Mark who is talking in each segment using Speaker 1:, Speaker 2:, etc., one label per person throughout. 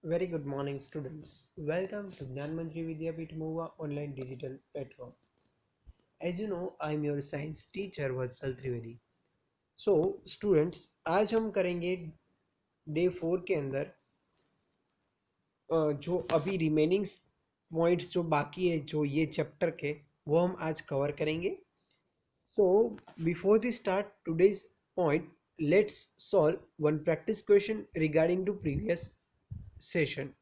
Speaker 1: Very good morning, students. Welcome to Gyanmajari Vidyapith Mahuva online digital platform. As you know, I am your science teacher Vatsal Trivedi. So, students, आज हम करेंगे day 4 के अंदर जो अभी remaining points जो बाकी है जो ये चैप्टर के वो हम आज कवर करेंगे. So, before we start today's point, let's solve one practice question regarding to previous session.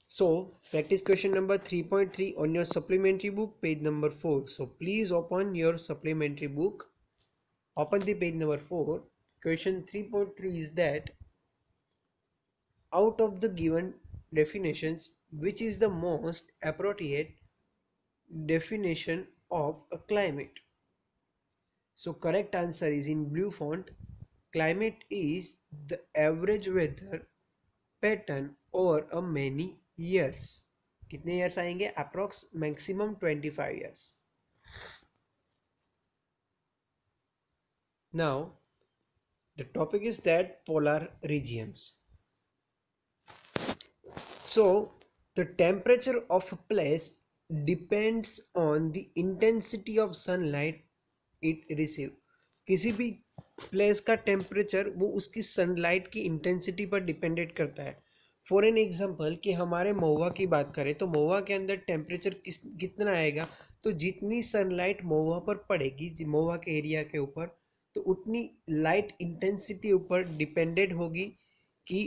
Speaker 1: So, practice question number 3.3 on your supplementary book, page number 4. So, please open your supplementary book. Open the page number 4. Question 3.3 is that out of the given definitions, which is the most appropriate definition of a climate? So, correct answer is in blue font. Climate is the average weather pattern over a many years. कितने years आएंगे? Approx maximum 25 years. Now, the topic is that polar regions. So, the temperature of a place depends on the intensity of sunlight it receive. किसी भी place का temperature वो उसकी sunlight की intensity पर depended करता है. फॉर एन एग्जांपल कि हमारे महुआ की बात करें तो महुआ के अंदर टेम्परेचर कितना आएगा, तो जितनी सनलाइट महुआ पर पड़ेगी महुआ के एरिया के ऊपर तो उतनी लाइट इंटेंसिटी ऊपर डिपेंडेड होगी कि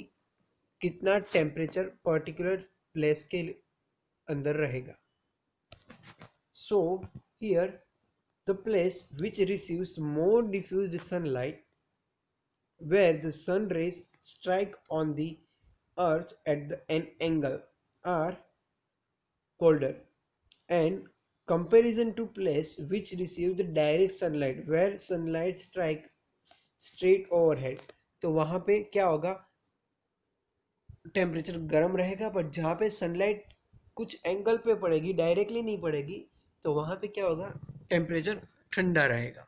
Speaker 1: कितना टेम्परेचर पर्टिकुलर प्लेस के अंदर रहेगा. So here the place which receives more diffused sunlight, where the sun rays strike on the earth at an angle, are colder, and comparison to place which receive the direct sunlight, where sunlight strike straight overhead. तो वहाँ पे क्या होगा, temperature गर्म रहेगा, but जहाँ पे sunlight कुछ एंगल पे पड़ेगी डायरेक्टली नहीं पड़ेगी तो वहाँ पे क्या होगा, टेम्परेचर ठंडा रहेगा.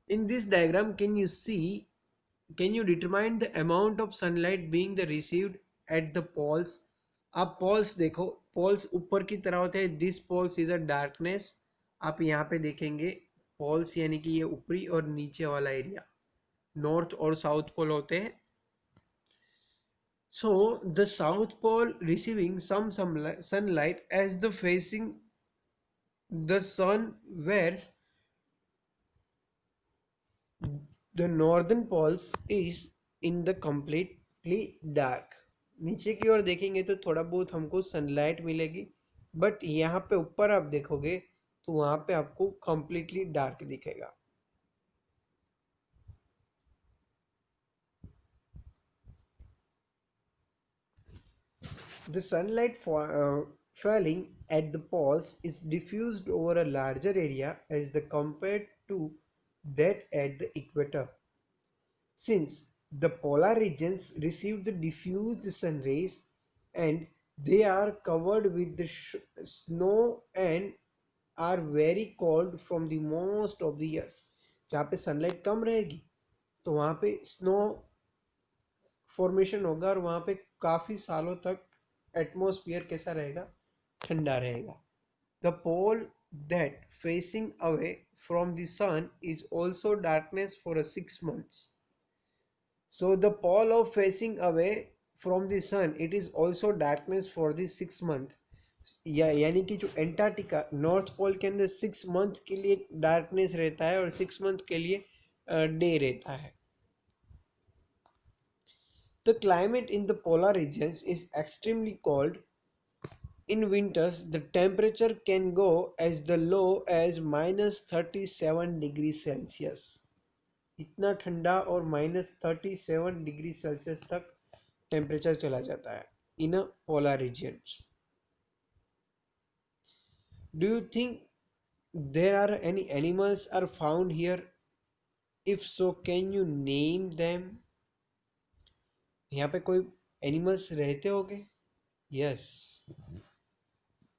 Speaker 1: In this diagram, can you determine the amount of sunlight being the received at the poles? आप poles देखो, poles ऊपर की तरह होते हैं. This poles is a darkness. आप यहाँ पे देखेंगे poles यानी कि ये ऊपरी और नीचे वाला एरिया नॉर्थ और साउथ पोल होते हैं. So the south pole receiving some sunlight as the facing the sun, whereas the northern poles is in the completely dark. नीचे की ओर देखेंगे तो थोड़ा बहुत हमको सनलाइट मिलेगी, बट यहाँ पे ऊपर आप देखोगे तो वहाँ पे आपको completely डार्क दिखेगा. The sunlight falling at the poles is diffused over a larger area as the compared to that at the equator. Since the polar regions receive the diffused sun rays and they are covered with the snow and are very cold from the most of the years. जहाँ पे sunlight कम रहेगी तो वहाँ पे snow formation होगा और वहाँ पे काफ़ी सालों तक एटमॉस्फेयर कैसा रहेगा, ठंडा रहेगा. The pole that facing away from the sun is also darkness for a 6 months. So the pole of facing away from the sun, it is also darkness for the 6 month. यानी कि जो Antarctica north pole के अंदर 6 month के लिए darkness रहता है और 6 मंथ के लिए डे रहता है. The climate in the polar regions is extremely cold. In winters, the temperature can go as the low as -37 degrees Celsius. इतना ठंडा और -37 डिग्री सेल्सियस तक टेम्परेचर चला जाता है in a polar regions. Do you think there are any animals are found here? If so can you name them? यहाँ पे कोई एनिमल्स रहते होंगे. यस,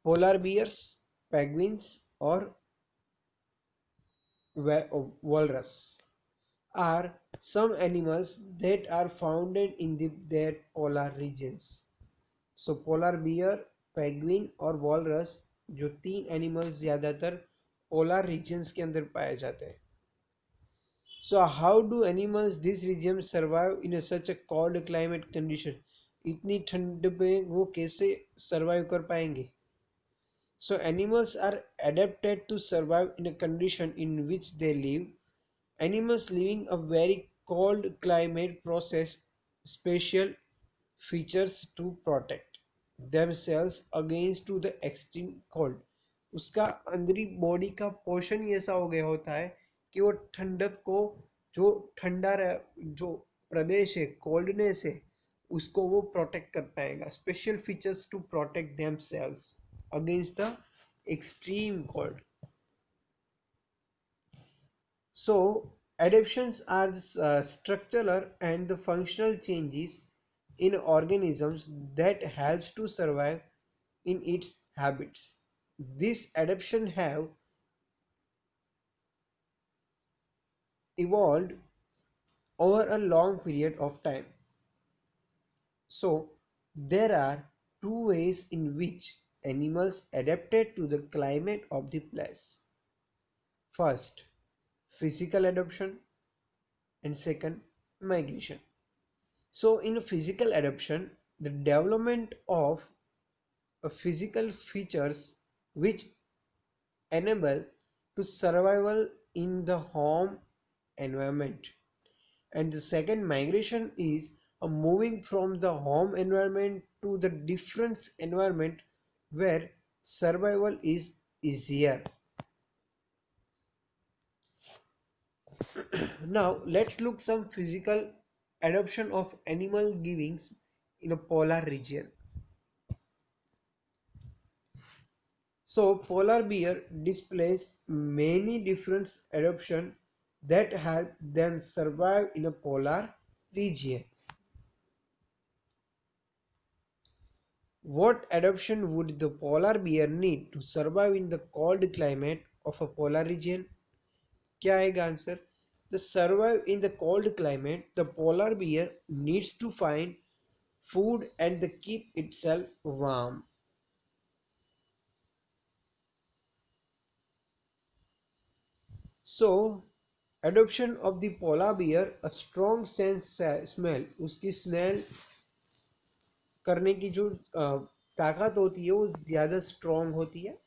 Speaker 1: पोलर बियर्स, पेंगुइन्स और walrus. are some animals that are found in their polar regions. So polar bear, penguin और walrus जो तीन animals ज़्यादातर पोलर रीजन्स के अंदर पाए जाते हैं. So how do animals this region survive in such a cold climate condition? इतनी ठंड में वो कैसे survive कर पाएंगे? So animals are adapted to survive in a condition in which they live. Animals living a very cold climate possess special features to protect themselves against to the extreme cold. उसका अंदरी body का portion ही ऐसा हो गया होता है कि वो ठंडक को, जो जो प्रदेश है, कोल्डनेस है, उसको वो प्रोटेक्ट कर पाएगा. Special features to protect themselves against the extreme cold. So adaptations are the structural and the functional changes in organisms that helps to survive in its habits. These adaptations have evolved over a long period of time. So there are two ways in which animals adapted to the climate of the place. First, physical adaptation, and second, migration. So in physical adaptation, the development of physical features which enable to survival in the home environment, and the second, migration, is a moving from the home environment to the different environment where survival is easier. Now let's look some physical adaptation of animal givings in a polar region. So polar bear displays many different adaptations that help them survive in a polar region. What adaptation would the polar bear need to survive in the cold climate of a polar region? क्या आएगा answer? To survive in the cold climate, the polar bear needs to find food and keep itself warm. So adoption of the polar bear, a strong sense smell, उसकी smell करने की जो ताकत होती है वो ज़्यादा स्ट्रॉन्ग होती है.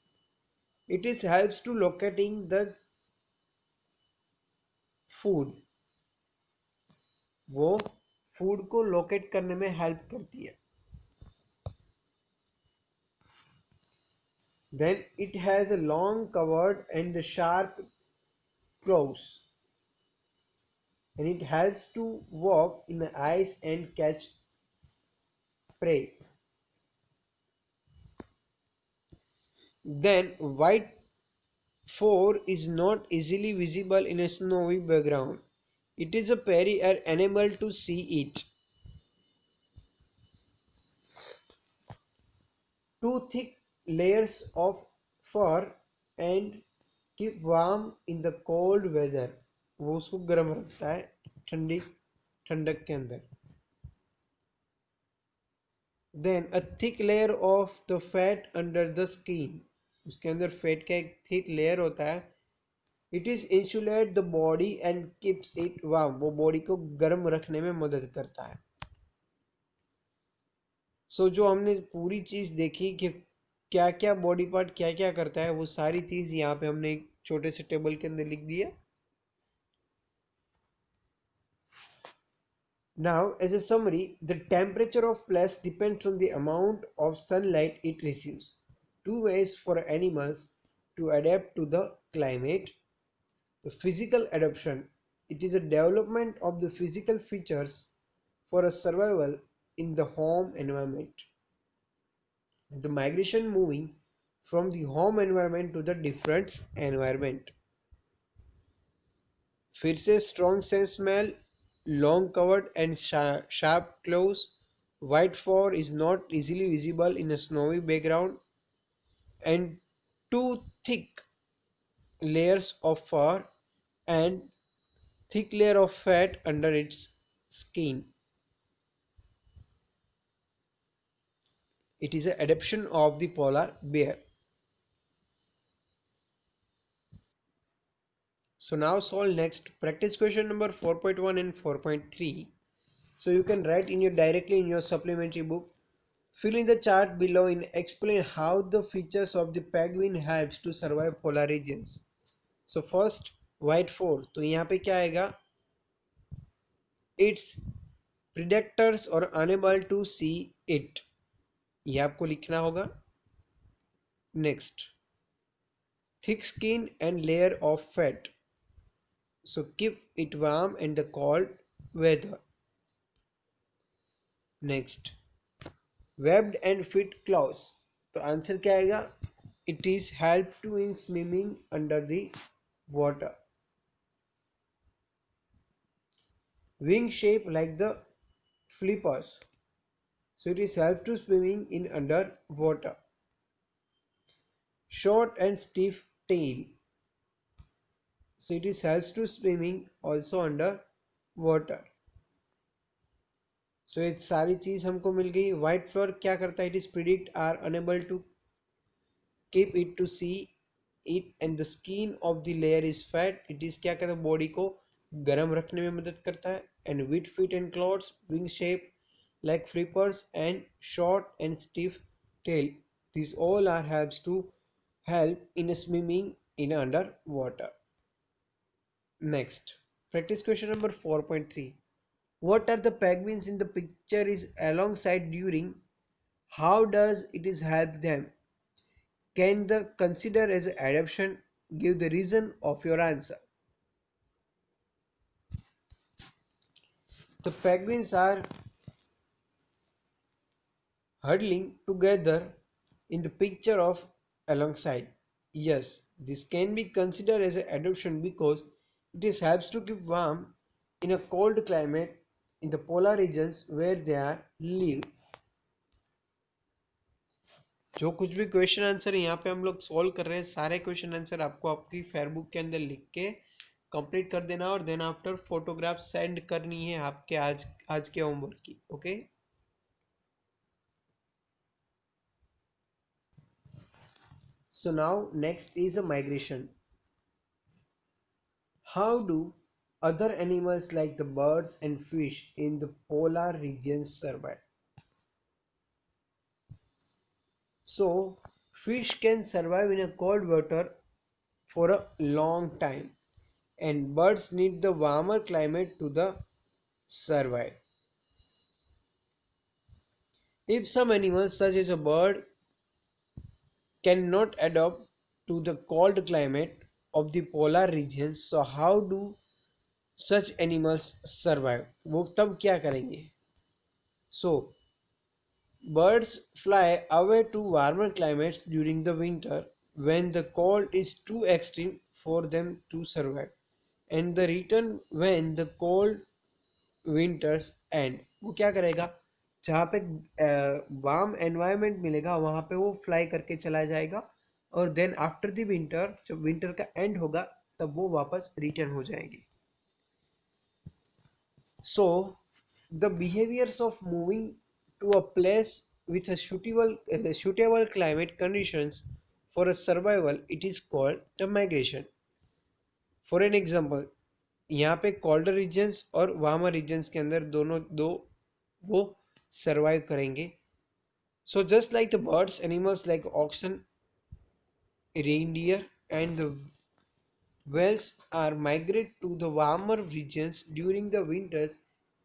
Speaker 1: It is helps to locating the food, वो फूड को लोकेट करने में हेल्प करती है. Then it has a long covered and the sharp claws, and it helps to walk in the ice and catch prey. Then white fur is not easily visible in a snowy background. It is a very rare animal to see it. Two thick layers of fur and keep warm in the cold weather. वो उसको गर्म रखता है ठंडी ठंडक के अंदर. Then a thick layer of the fat under the skin. उसके अंदर फैट का एक थिक लेयर होता है. It is insulate the body and keeps it warm. वो बॉडी को गर्म रखने में मदद करता है. सो जो हमने पूरी चीज़ देखी कि क्या क्या बॉडी पार्ट क्या क्या करता है, वो सारी चीज़ यहाँ पे हमने एक छोटे से टेबल के अंदर लिख दिया. Now, as a summary, the temperature of place depends on the amount of sunlight it receives. Two ways for animals to adapt to the climate. The physical adaptation. It is a development of the physical features for a survival in the home environment. The migration, moving from the home environment to the different environment. फिर से strong sense smell, long covered and sharp claws. White fur is not easily visible in a snowy background, and two thick layers of fur and thick layer of fat under its skin. It is an adaptation of the polar bear. So now solve next practice question number 4.1 and 4.3. So you can write in your directly in your supplementary book. Fill in the chart below and explain how the features of the penguin helps to survive polar regions. So first white 4. तो यहाँ पे क्या आएगा? Its predators are unable to see it. ये आपको लिखना होगा. Next, thick skin and layer of fat. So keep it warm in the cold weather. Next, webbed and fit claws. तो आंसर क्या आएगा? It is help to in swimming under the water. Wing shape like the flippers. So it is help to swimming in under water. Short and stiff tail. So it is helps to swimming also under water. So ये सारी चीज हमको मिल गई. White floor क्या करता है? It is predict are unable to keep it to see it and the skin of the layer is fat. It is क्या कहता है? बॉडी को गर्म रखने में मदद करता है. And with feet and clothes, wing shape like flippers and short and stiff tail. These all are helps to help in swimming in underwater. Next, practice question number 4.3. What are the penguins in the picture is alongside during? How does it is help them? Can the consider as adaptation? Give the reason of your answer. The penguins are huddling together in the picture of alongside. Yes, this can be considered as an adaptation because it is helps to keep warm in a cold climate in the polar regions where they are live. जो कुछ भी question answer यहाँ पे हम लोग solve कर रहे हैं, सारे क्वेश्चन आंसर आपको आपकी फेयरबुक के अंदर लिख के कंप्लीट कर देना और देन आफ्टर फोटोग्राफ सेंड करनी है आपके आज के होमवर्क की. Okay. So now next is a migration. How do other animals like the birds and fish in the polar regions survive? So fish can survive in a cold water for a long time and birds need the warmer climate to the survive. If some animals such as a bird cannot adapt to the cold climate of the polar regions, so how do such animals survive? वो तब क्या करेंगे? So birds fly away to warmer climates during the winter when the cold is too extreme for them to survive, and the return when the cold winters end. वो क्या करेगा? जहाँ पे warm environment मिलेगा वहाँ पे वो फ्लाई करके चला जाएगा और देन आफ्टर द विंटर, जब विंटर का एंड होगा तब वो वापस रिटर्न हो जाएंगे. So the behaviors of moving to a place with a suitable climate conditions for a survival, it is called the migration. For an example, यहाँ पे colder regions और warmer regions के अंदर दोनों दो वो survive करेंगे. So just like the birds, animals like oxen, reindeer and the whales are migrate to the warmer regions during the winters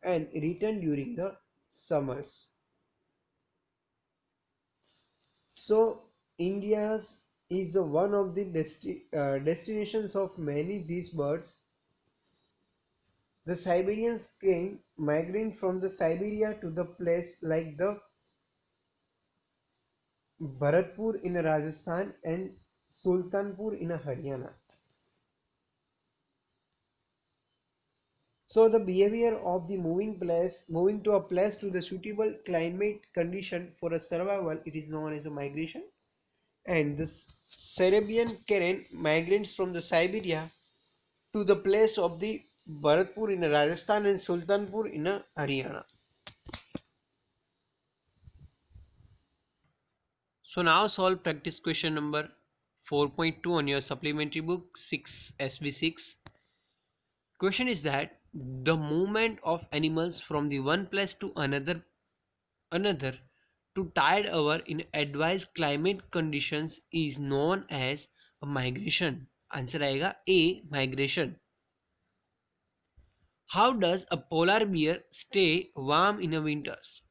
Speaker 1: and return during the summers. So India's is one of the destinations of many these birds. The Siberian crane migrate from the Siberia to the place like the Bharatpur in Rajasthan and Sultanpur in Haryana. So the behavior of the moving to a place to the suitable climate condition for a survival, it is known as a migration. And this Siberian karen migrates from the Siberia to the place of the Bharatpur in Rajasthan and Sultanpur in Haryana. So now solve practice question number 4.2 on your supplementary book 6 SB6. Question is that the movement of animals from the one place to another to tide over in advised climate conditions is known as a migration. Answer आएगा A migration. How does a polar bear stay warm in the winters?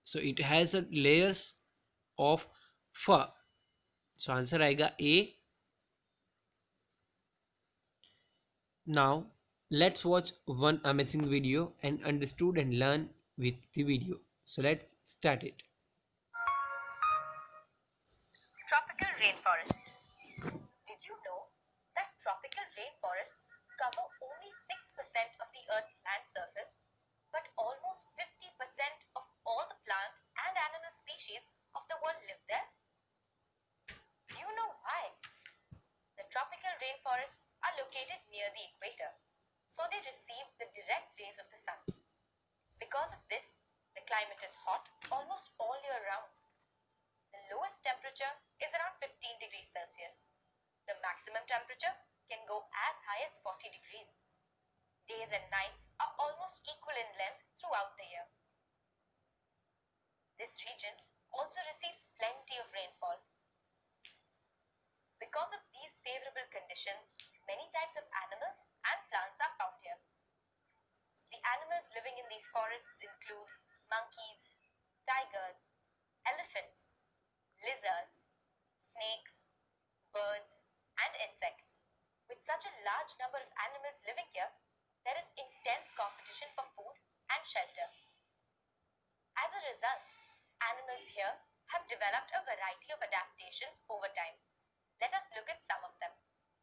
Speaker 1: So it has a layers of fur. So answer आएगा A. Now let's watch one amazing video and understood and learn with the video. So let's start it.
Speaker 2: Tropical rainforest. Did you know that tropical rainforests cover only 6% of the Earth's land surface, but almost 50% of all the plant and animal species of the world live there? Do you know why? The tropical rainforests are located near the equator, so they receive the direct rays of the sun. Because of this, the climate is hot almost all year round. The lowest temperature is around 15 degrees Celsius. The maximum temperature can go as high as 40 degrees. Days and nights are almost equal in length throughout the year. This region also receives plenty of rainfall. Because of these favorable conditions, many types of animals and plants are found here. The animals living in these forests include monkeys, tigers, elephants, lizards, snakes, birds, and insects. With such a large number of animals living here, there is intense competition for food and shelter. As a result, animals here have developed a variety of adaptations over time. Let us look at some of them.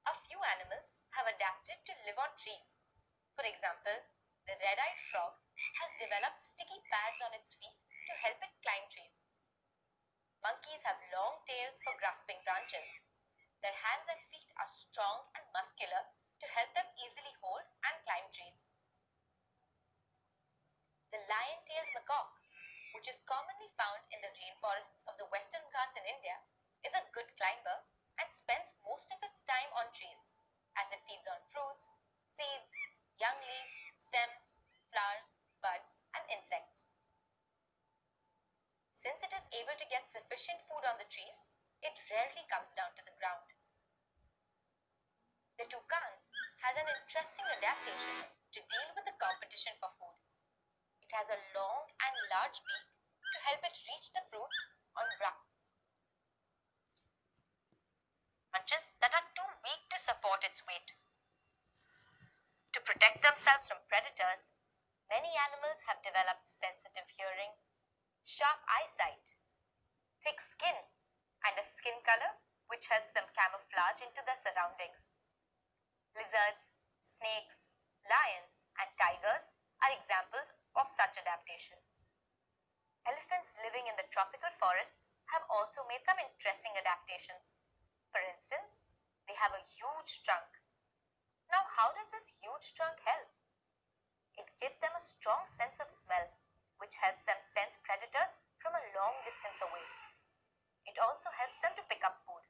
Speaker 2: A few animals have adapted to live on trees. For example, the red-eyed frog has developed sticky pads on its feet to help it climb trees. Monkeys have long tails for grasping branches. Their hands and feet are strong and muscular to help them easily hold and climb trees. The lion-tailed macaque, which is commonly found in the rainforests of the Western Ghats in India, is a good climber and spends most of its time on trees, as it feeds on fruits, seeds, young leaves, stems, flowers, buds, and insects. Since it is able to get sufficient food on the trees, it rarely comes down to the ground. The toucan has an interesting adaptation to deal with the competition for food. It has a long and large beak to help it reach the fruits on branches that are too weak to support its weight. To protect themselves from predators, many animals have developed sensitive hearing, sharp eyesight, thick skin, and a skin color which helps them camouflage into their surroundings. Lizards, snakes, lions, and tigers are examples of such adaptation. Elephants living in the tropical forests have also made some interesting adaptations. For instance, they have a huge trunk. Now, how does this huge trunk help? It gives them a strong sense of smell, which helps them sense predators from a long distance away. It also helps them to pick up food.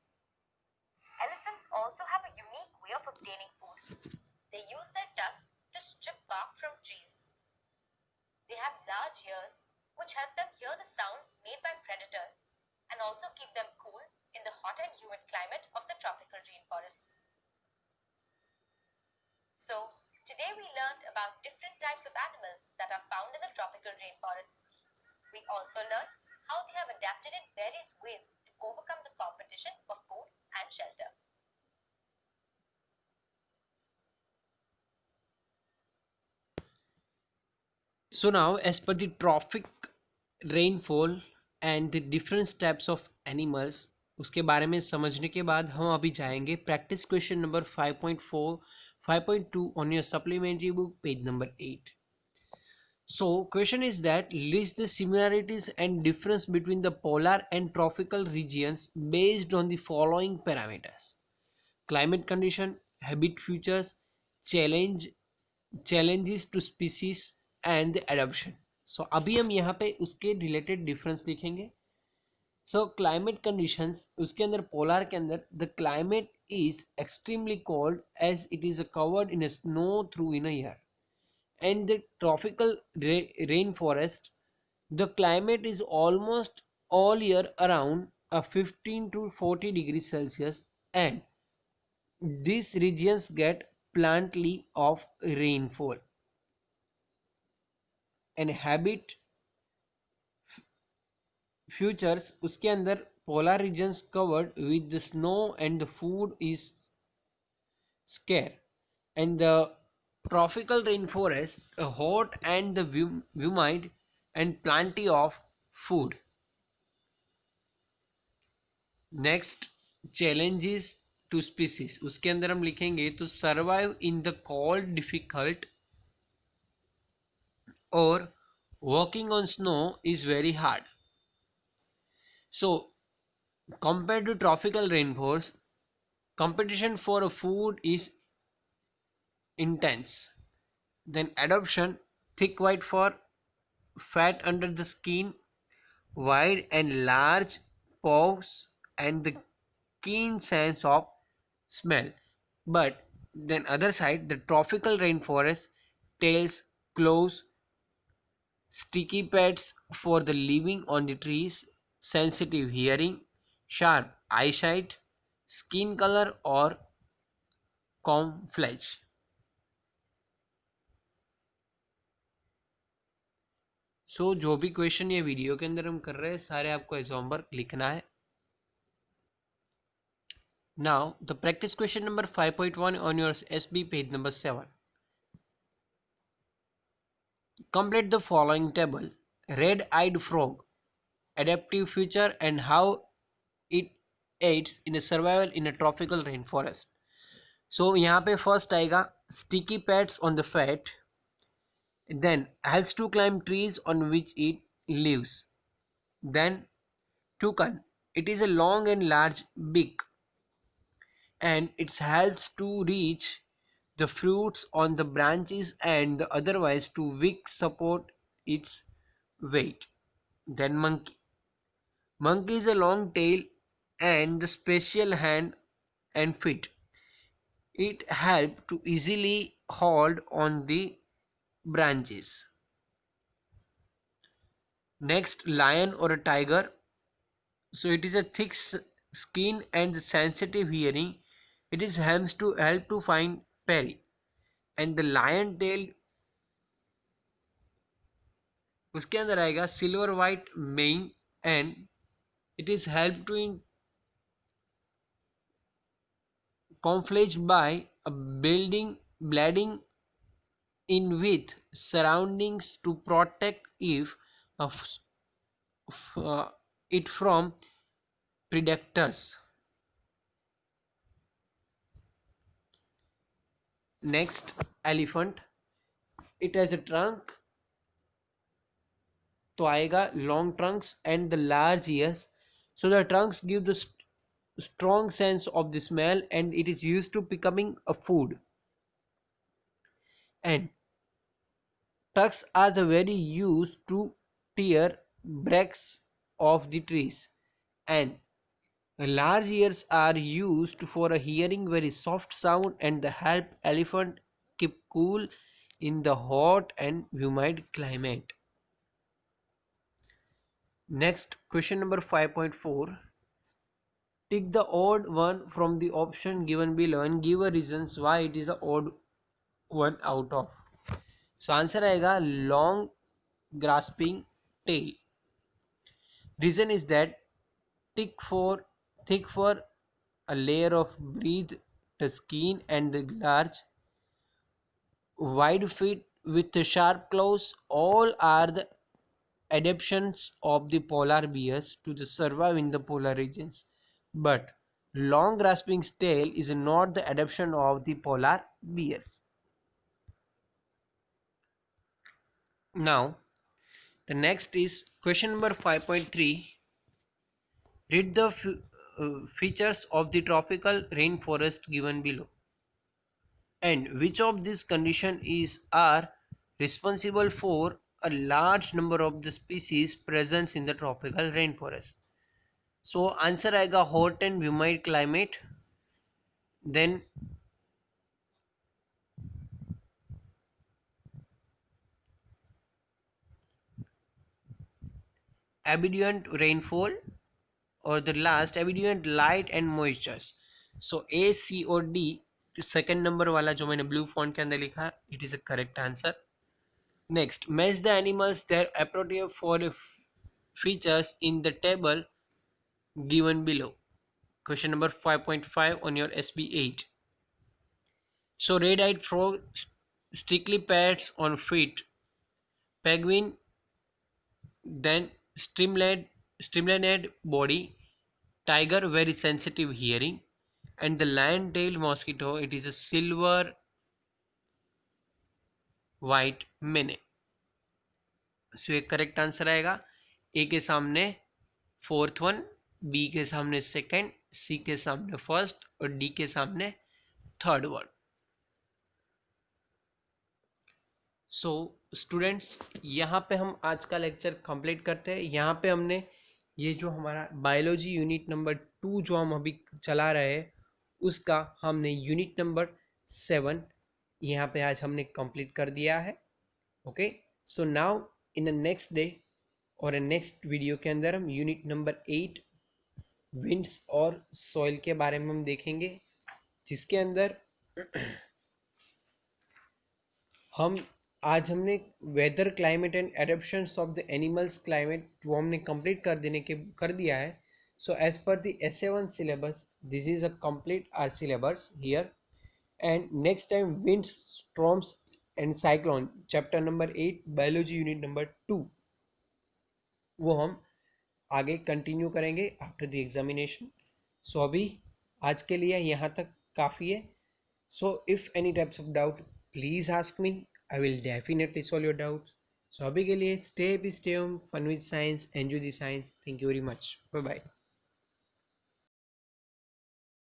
Speaker 2: Elephants also have a unique way of obtaining food. They use their tusks to strip bark from trees. They have large ears which help them hear the sounds made by predators and also keep them cool in the hot and humid climate of the tropical rainforest. So, today we learned about different types of animals that are found in the tropical rainforest. We also learned how they have adapted in various ways to overcome the competition for food and shelter.
Speaker 1: So now, as per the trophic rainfall and the different types of animals, उसके बारे में समझने के बाद हम अभी जाएंगे practice question number 5.4 5.2 on your supplementary book page number 8. So question is that list the similarities and difference between the polar and tropical regions based on the following parameters: climate condition, habit features, challenge challenges to species and the adaptation. So अभी हम यहाँ पे उसके related difference लिखेंगे. So climate conditions उसके अंदर polar के अंदर the climate is extremely cold as it is covered in a snow through in a year, and the tropical rainforest the climate is almost all year around a 15 to 40 degrees Celsius, and these regions get plenty of rainfall and habit futures उसके अंदर polar regions covered with the snow and the food is scarce, and the tropical rainforest hot and the humid and plenty of food. Next challenges to species उसके अंदर हम लिखेंगे तो survive in the cold difficult और walking on snow is very hard. So compared to tropical rainforests, competition for a food is intense. Then adoption, thick white fur, fat under the skin, wide and large paws, and the keen sense of smell. But then other side, the tropical rainforest, tails, claws, sticky pads for the living on the trees, sensitive hearing, sharp eyesight, skin color or camouflage. सो जो भी question ये video के अंदर हम कर रहे हैं सारे आपको एग्जाम पर लिखना है. Now the practice question number 5.1 on your SB page number 7. Complete the following table. Red-eyed frog, adaptive feature and how it aids in a survival in a tropical rainforest. So यहाँ पे first आएगा sticky pads on the fat, then helps to climb trees on which it lives. Then toucan, it is a long and large beak and it helps to reach the fruits on the branches and otherwise to weak support its weight. Then monkey. Monkey is a long tail and the special hand and feet. It helps to easily hold on the branches. Next, lion or a tiger. So it is a thick skin and sensitive hearing. It is helps to help to find prey. And the lion tail उसके अंदर आएगा silver white mane and it is help to in conflict by a building bleeding in with surroundings to protect if of it from predators. Next, elephant. It has a trunk तो आएगा long trunks and the large ears. So the trunks give the strong sense of the smell and it is used to becoming a food. And tucks are the very used to tear breaks of the trees, and large ears are used for a hearing very soft sound and the help elephant keep cool in the hot and humid climate. Next, question number 5.4. Take the odd one from the option given below and give a reasons why it is the odd one out of. So answer आएगा long grasping tail. Reason is that thick for a layer of breathe the skin and the large wide feet with the sharp claws all are the adaptations of the polar bears to the survive in the polar regions, but long grasping tail is not the adaptation of the polar bears. Now the next is question number 5.3. Read the features of the tropical rainforest given below and which of these condition is are responsible for a large number of the species present in the tropical rainforest. So answer आएगा hot and humid climate, then abundant rainfall, और the last abundant light and moistures. So A, C और D, second number वाला जो मैंने blue font के अंदर लिखा, it is a correct answer. Next, match the animals their appropriate for features in the table given below. Question number 5.5 on your SB8. So red-eyed frog strictly pats on feet. Penguin then streamlined body. Tiger very sensitive hearing. And the lion-tailed mosquito, it is a silver white mane. सो ये correct answer आएगा. ए के सामने fourth one, B के सामने second, सी के सामने first और D के सामने थर्ड वन. सो स्टूडेंट्स, यहाँ पे हम आज का लेक्चर कंप्लीट करते हैं. यहाँ पे हमने ये जो हमारा बायोलॉजी यूनिट नंबर 2 जो हम अभी चला रहे हैं, उसका हमने यूनिट नंबर 7 यहाँ पे आज हमने कंप्लीट कर दिया है. Okay, so now in the next day और नेक्स्ट वीडियो के अंदर हम यूनिट नंबर 8 विंड्स और सॉइल के बारे में हम देखेंगे, जिसके अंदर हम आज हमने weather climate and adaptations of the animals climate जो हमने कंप्लीट कर दिया है. So as per the SA1 syllabus, this is a complete our syllabus here. And next time, winds, storms and cyclone, chapter number 8, biology unit number 2, वो हम आगे continue करेंगे after the examination. सो अभी आज के लिए यहाँ तक काफ़ी है. So if any types of doubt, please ask me, I will definitely solve your doubt. So अभी के लिए stay home, fun with science, enjoy the science. Thank you very much. Bye bye.